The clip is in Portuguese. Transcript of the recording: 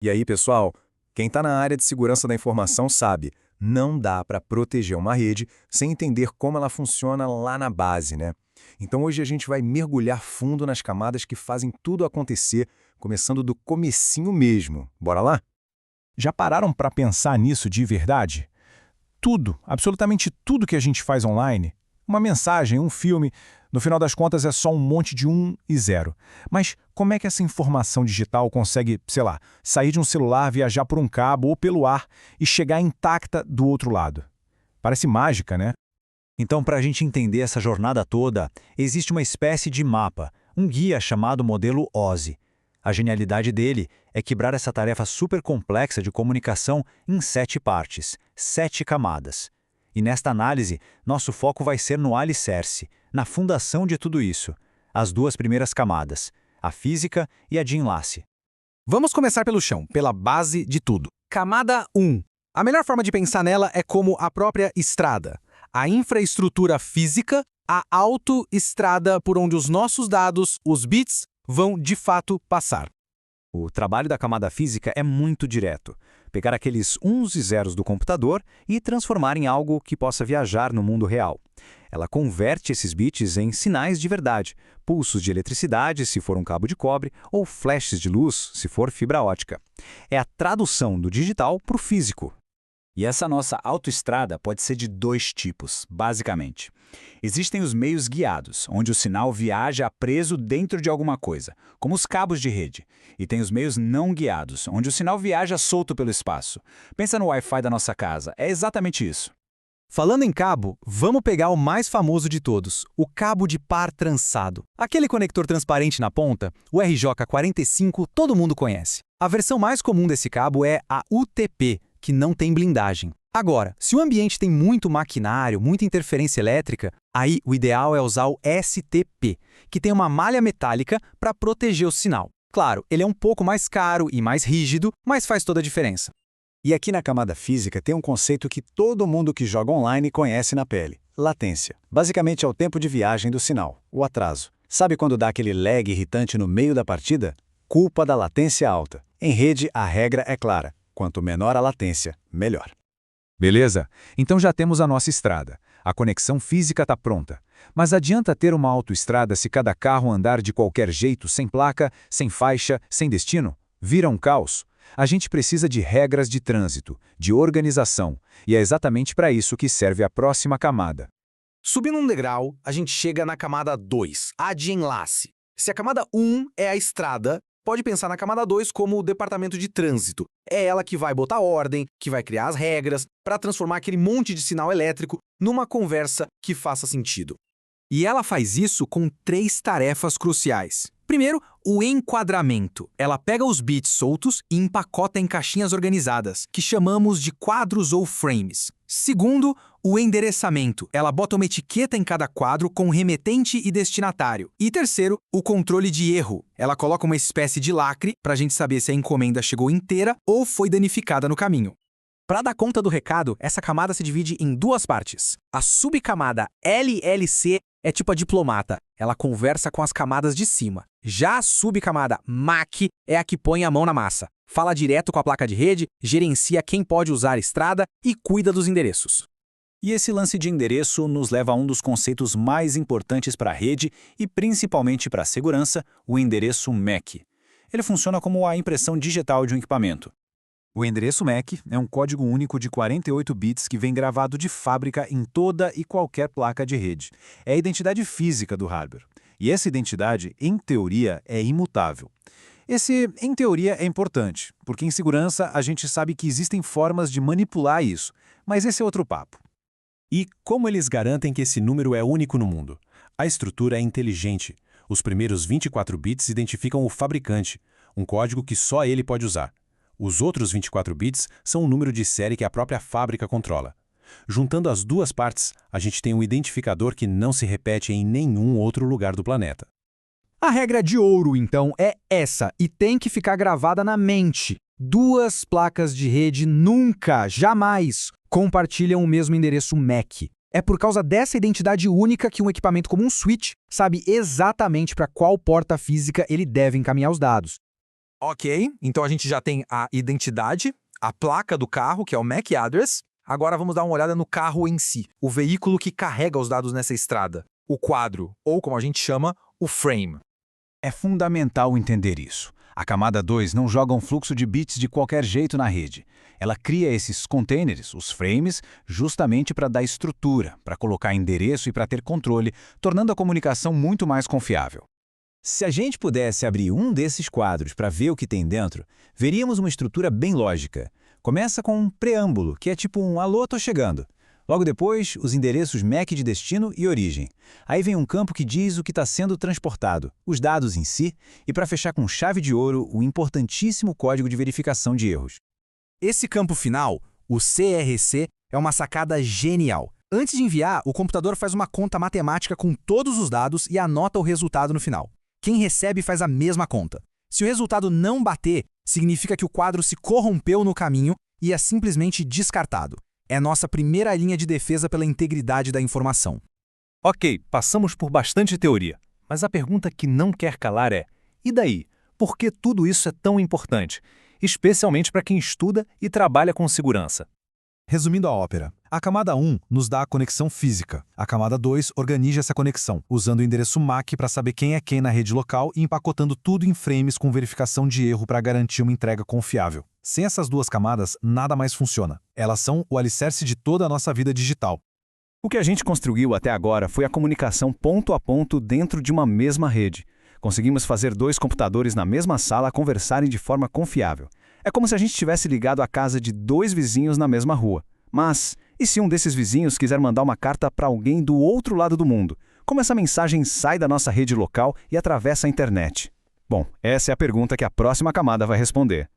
E aí, pessoal, quem está na área de segurança da informação sabe, não dá para proteger uma rede sem entender como ela funciona lá na base, né? Então hoje a gente vai mergulhar fundo nas camadas que fazem tudo acontecer, começando do comecinho mesmo. Bora lá? Já pararam para pensar nisso de verdade? Tudo, absolutamente tudo que a gente faz online, uma mensagem, um filme, no final das contas é só um monte de 1 e 0. Mas como é que essa informação digital consegue, sei lá, sair de um celular, viajar por um cabo ou pelo ar e chegar intacta do outro lado? Parece mágica, né? Então, para a gente entender essa jornada toda, existe uma espécie de mapa, um guia chamado modelo OSI. A genialidade dele é quebrar essa tarefa super complexa de comunicação em 7 partes, 7 camadas. E nesta análise, nosso foco vai ser no alicerce, na fundação de tudo isso, as 2 primeiras camadas, a física e a de enlace. Vamos começar pelo chão, pela base de tudo. Camada 1. A melhor forma de pensar nela é como a própria estrada. A infraestrutura física, a autoestrada por onde os nossos dados, os bits, vão de fato passar. O trabalho da camada física é muito direto. Pegar aqueles uns e zeros do computador e transformar em algo que possa viajar no mundo real. Ela converte esses bits em sinais de verdade, pulsos de eletricidade, se for um cabo de cobre, ou flashes de luz, se for fibra ótica. É a tradução do digital para o físico. E essa nossa autoestrada pode ser de 2 tipos, basicamente. Existem os meios guiados, onde o sinal viaja preso dentro de alguma coisa, como os cabos de rede. E tem os meios não guiados, onde o sinal viaja solto pelo espaço. Pensa no Wi-Fi da nossa casa, é exatamente isso. Falando em cabo, vamos pegar o mais famoso de todos, o cabo de par trançado. Aquele conector transparente na ponta, o RJ45, todo mundo conhece. A versão mais comum desse cabo é a UTP, que não tem blindagem. Agora, se o ambiente tem muito maquinário, muita interferência elétrica, aí o ideal é usar o STP, que tem uma malha metálica para proteger o sinal. Claro, ele é um pouco mais caro e mais rígido, mas faz toda a diferença. E aqui na camada física tem um conceito que todo mundo que joga online conhece na pele: latência. Basicamente é o tempo de viagem do sinal, o atraso. Sabe quando dá aquele lag irritante no meio da partida? Culpa da latência alta. Em rede, a regra é clara: quanto menor a latência, melhor. Beleza? Então já temos a nossa estrada. A conexão física está pronta. Mas adianta ter uma autoestrada se cada carro andar de qualquer jeito, sem placa, sem faixa, sem destino? Vira um caos. A gente precisa de regras de trânsito, de organização, e é exatamente para isso que serve a próxima camada. Subindo um degrau, a gente chega na camada 2, a de enlace. Se a camada 1 é a estrada, pode pensar na camada 2 como o departamento de trânsito. É ela que vai botar ordem, que vai criar as regras, para transformar aquele monte de sinal elétrico numa conversa que faça sentido. E ela faz isso com 3 tarefas cruciais. Primeiro, o enquadramento. Ela pega os bits soltos e empacota em caixinhas organizadas, que chamamos de quadros ou frames. Segundo, o endereçamento. Ela bota uma etiqueta em cada quadro com remetente e destinatário. E terceiro, o controle de erro. Ela coloca uma espécie de lacre para a gente saber se a encomenda chegou inteira ou foi danificada no caminho. Para dar conta do recado, essa camada se divide em 2 partes. A subcamada LLC é tipo a diplomata, ela conversa com as camadas de cima. Já a subcamada MAC é a que põe a mão na massa. Fala direto com a placa de rede, gerencia quem pode usar a estrada e cuida dos endereços. E esse lance de endereço nos leva a um dos conceitos mais importantes para a rede e principalmente para a segurança, o endereço MAC. Ele funciona como a impressão digital de um equipamento. O endereço MAC é um código único de 48 bits que vem gravado de fábrica em toda e qualquer placa de rede. É a identidade física do hardware. E essa identidade, em teoria, é imutável. Esse, em teoria, é importante, porque em segurança a gente sabe que existem formas de manipular isso, mas esse é outro papo. E como eles garantem que esse número é único no mundo? A estrutura é inteligente. Os primeiros 24 bits identificam o fabricante, um código que só ele pode usar. Os outros 24 bits são um número de série que a própria fábrica controla. Juntando as 2 partes, a gente tem um identificador que não se repete em nenhum outro lugar do planeta. A regra de ouro, então, é essa, e tem que ficar gravada na mente. 2 placas de rede nunca, jamais, compartilham o mesmo endereço MAC. É por causa dessa identidade única que um equipamento como um switch sabe exatamente para qual porta física ele deve encaminhar os dados. Ok, então a gente já tem a identidade, a placa do carro, que é o MAC address. Agora vamos dar uma olhada no carro em si, o veículo que carrega os dados nessa estrada. O quadro, ou como a gente chama, o frame. É fundamental entender isso. A camada 2 não joga um fluxo de bits de qualquer jeito na rede. Ela cria esses containers, os frames, justamente para dar estrutura, para colocar endereço e para ter controle, tornando a comunicação muito mais confiável. Se a gente pudesse abrir um desses quadros para ver o que tem dentro, veríamos uma estrutura bem lógica. Começa com um preâmbulo, que é tipo um alô, tô chegando. Logo depois, os endereços MAC de destino e origem. Aí vem um campo que diz o que está sendo transportado, os dados em si, e para fechar com chave de ouro, o importantíssimo código de verificação de erros. Esse campo final, o CRC, é uma sacada genial. Antes de enviar, o computador faz uma conta matemática com todos os dados e anota o resultado no final. Quem recebe faz a mesma conta. Se o resultado não bater, significa que o quadro se corrompeu no caminho e é simplesmente descartado. É nossa primeira linha de defesa pela integridade da informação. Ok, passamos por bastante teoria, mas a pergunta que não quer calar é: e daí? Por que tudo isso é tão importante? Especialmente para quem estuda e trabalha com segurança. Resumindo a ópera, a camada 1 nos dá a conexão física. A camada 2 organiza essa conexão, usando o endereço MAC para saber quem é quem na rede local e empacotando tudo em frames com verificação de erro para garantir uma entrega confiável. Sem essas duas camadas, nada mais funciona. Elas são o alicerce de toda a nossa vida digital. O que a gente construiu até agora foi a comunicação ponto a ponto dentro de uma mesma rede. Conseguimos fazer 2 computadores na mesma sala conversarem de forma confiável. É como se a gente tivesse ligado a casa de 2 vizinhos na mesma rua. Mas, e se um desses vizinhos quiser mandar uma carta para alguém do outro lado do mundo? Como essa mensagem sai da nossa rede local e atravessa a internet? Bom, essa é a pergunta que a próxima camada vai responder.